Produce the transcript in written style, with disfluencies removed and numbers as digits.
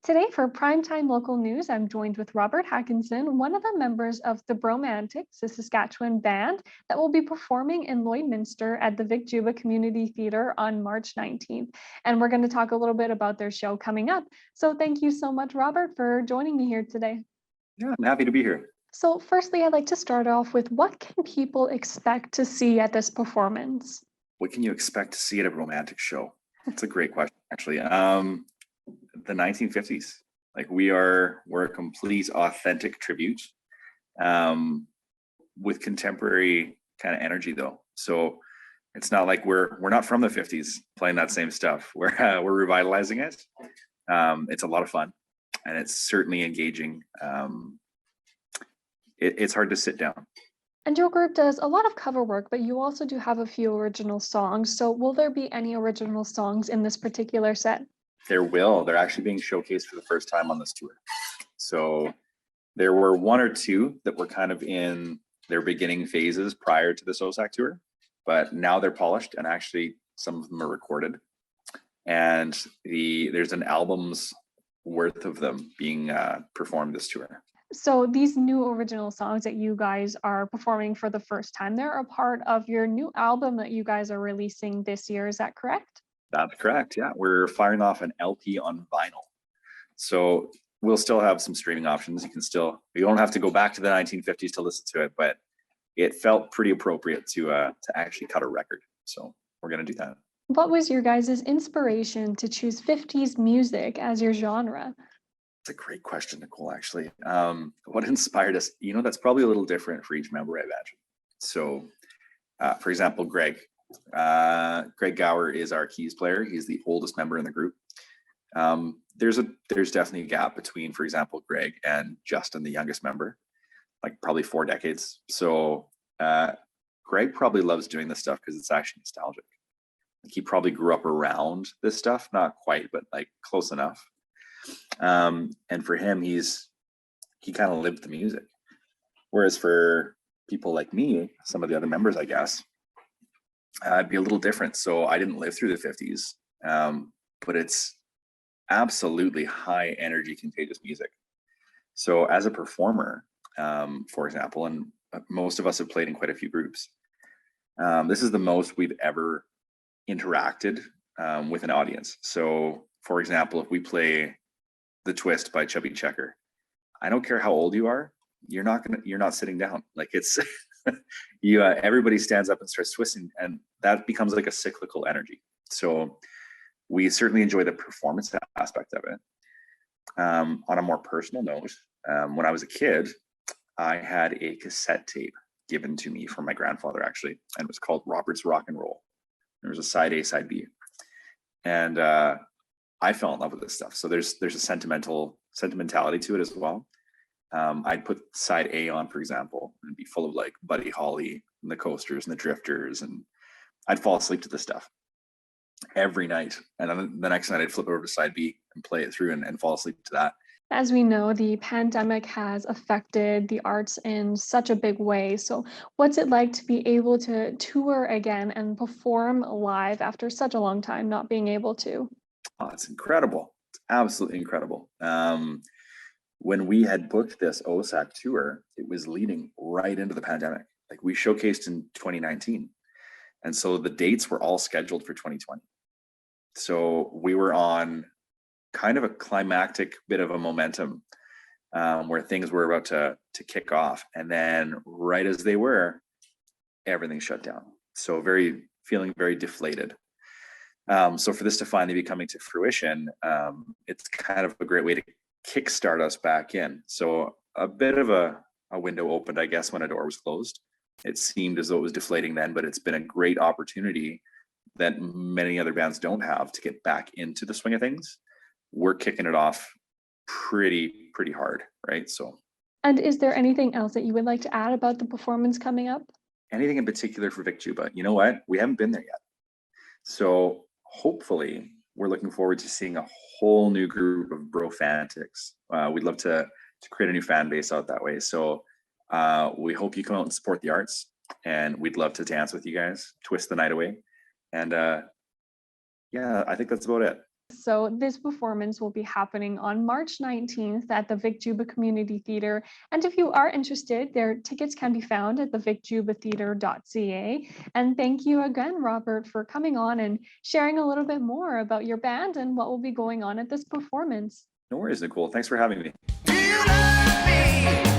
Today, for Primetime Local News, I'm joined with Robert Hackinson, one of the members of the Bromantics, a Saskatchewan band that will be performing in Lloydminster at the Vic Juba Community Theatre on March 19th. And we're going to talk a little bit about their show coming up. So thank you so much, Robert, for joining me here today. Yeah, I'm happy to be here. So firstly, I'd like to start off with what can people expect to see at this performance? What can you expect to see at a romantic show? That's a great question, actually. The 1950s. Like we're a complete authentic tribute with contemporary kind of energy though. So it's not like we're not from the 50s playing that same stuff. We're revitalizing it. It's a lot of fun and it's certainly engaging. It's hard to sit down. And your group does a lot of cover work, but you also do have a few original songs. So will there be any original songs in this particular set? They're actually being showcased for the first time on this tour. So there were one or two that were kind of in their beginning phases prior to the SOSAC tour, but now they're polished and actually some of them are recorded. And there's an album's worth of them being performed this tour. So these new original songs that you guys are performing for the first time, they're a part of your new album that you guys are releasing this year. Is that correct? That's correct. Yeah, we're firing off an LP on vinyl. So we'll still have some streaming options. You don't have to go back to the 1950s to listen to it, but it felt pretty appropriate to actually cut a record. So we're going to do that. What was your guys' inspiration to choose 50s music as your genre? It's a great question, Nicole, actually. What inspired us? That's probably a little different for each member, I imagine. So, for example, Greg Gower is our keys player. He's the oldest member in the group. There's definitely a gap between, for example, Greg and Justin, the youngest member, like probably 4 decades. So Greg probably loves doing this stuff because it's actually nostalgic. Like he probably grew up around this stuff, not quite, but like close enough. And for him, he kind of lived the music. Whereas for people like me, some of the other members, I guess, it'd be a little different. So I didn't live through the 50s, but it's absolutely high energy, contagious music. So as a performer, for example, and most of us have played in quite a few groups, this is the most we've ever interacted with an audience. So for example, if we play The Twist by Chubby Checker, I don't care how old you are, you're not sitting down. Like it's everybody stands up and starts twisting, and that becomes like a cyclical energy. So we certainly enjoy the performance aspect of it. On a more personal note, when I was a kid, I had a cassette tape given to me from my grandfather, actually, and it was called Robert's Rock and Roll. There was a side A, side B, and I fell in love with this stuff. So there's a sentimentality to it as well. I'd put side A on, for example, and it'd be full of like Buddy Holly and the Coasters and the Drifters, and I'd fall asleep to this stuff every night. And then the next night I'd flip over to side B and play it through and fall asleep to that. As we know, the pandemic has affected the arts in such a big way. So what's it like to be able to tour again and perform live after such a long time not being able to? Oh, it's incredible. It's absolutely incredible. When we had booked this OSAC tour, it was leading right into the pandemic. Like we showcased in 2019. And so the dates were all scheduled for 2020. So we were on kind of a climactic bit of a momentum where things were about to kick off. And then right as they were, everything shut down. So feeling very deflated. So for this to finally be coming to fruition, it's kind of a great way to kickstart us back in. So a bit of a window opened, I guess, when a door was closed. It seemed as though it was deflating then, but it's been a great opportunity that many other bands don't have to get back into the swing of things. We're kicking it off pretty hard, right? So. And is there anything else that you would like to add about the performance coming up? Anything in particular for Vic Juba? You know what? We haven't been there yet. So hopefully we're looking forward to seeing a whole new group of Bromantics. We'd love to create a new fan base out that way. So we hope you come out and support the arts, and we'd love to dance with you guys, twist the night away. And yeah, I think that's about it. So this performance will be happening on March 19th at the Vic Juba Community Theatre. And if you are interested, their tickets can be found at thevicjubatheatre.ca. And thank you again, Robert, for coming on and sharing a little bit more about your band and what will be going on at this performance. No worries, Nicole. Thanks for having me. Do you love me?